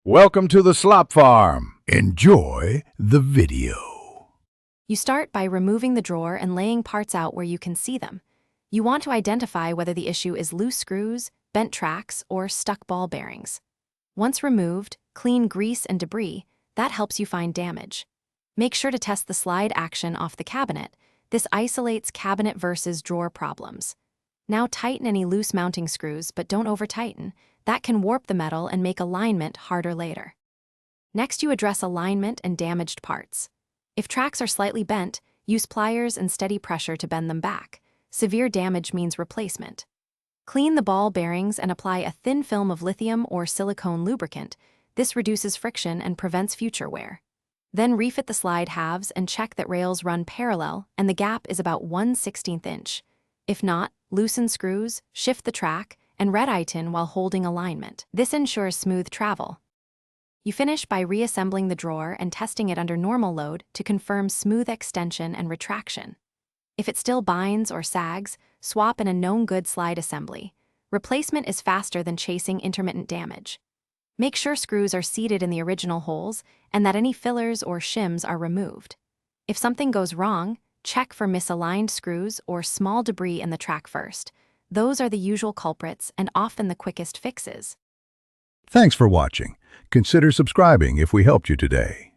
Welcome to the Slop Farm. Enjoy the video. You start by removing the drawer and laying parts out where you can see them. You want to identify whether the issue is loose screws, bent tracks, or stuck ball bearings. Once removed, clean grease and debris. That helps you find damage. Make sure to test the slide action off the cabinet. This isolates cabinet versus drawer problems. Now tighten any loose mounting screws, but don't over-tighten. That can warp the metal and make alignment harder later. Next, you address alignment and damaged parts. If tracks are slightly bent, use pliers and steady pressure to bend them back. Severe damage means replacement. Clean the ball bearings and apply a thin film of lithium or silicone lubricant. This reduces friction and prevents future wear. Then refit the slide halves and check that rails run parallel and the gap is about 1/16 inch. If not, loosen screws, shift the track, and red-eye tin while holding alignment. This ensures smooth travel. You finish by reassembling the drawer and testing it under normal load to confirm smooth extension and retraction. If it still binds or sags, swap in a known good slide assembly. Replacement is faster than chasing intermittent damage. Make sure screws are seated in the original holes and that any fillers or shims are removed. If something goes wrong, check for misaligned screws or small debris in the track first. Those are the usual culprits and often the quickest fixes. Thanks for watching. Consider subscribing if we helped you today.